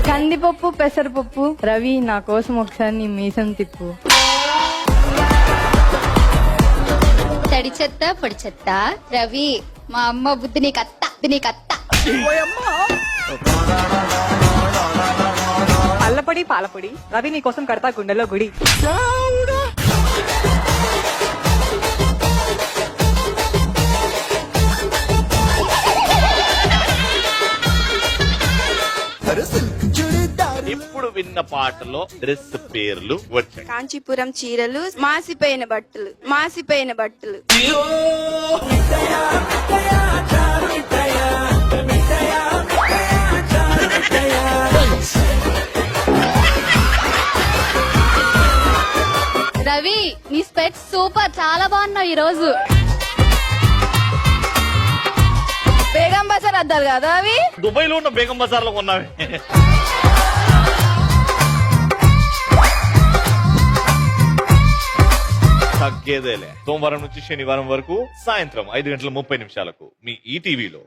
కందిపప్పు పెసరపప్పు రవి నా కోసం ఒకసారి నీ మీసం తిప్పు. తడి చెత్త పొడి చెత్త రవి మా అమ్మ బుద్ధి నీకత్త అల్లపొడి పాలపొడి రవి నీ కోసం కడతా గుండెలో గుడి. ఇప్పుడు విన్న పాటలో డ్రెస్ పేర్లు వచ్చాయి. కాంచీపురం చీరలు, మాసిపోయిన బట్టలు. రవి నీ స్పెట్స్ సూపర్, చాలా బాగున్నావు ఈ రోజు. బేగం బజార్ అద్దాలు కదా అవి. దుబాయ్ లో ఉన్న బేగం బజార్ లో కొన్నావి. తగ్గేదేలే. సోమవారం నుంచి శనివారం వరకు సాయంత్రం 5:30 మీ ఈటీవీలో.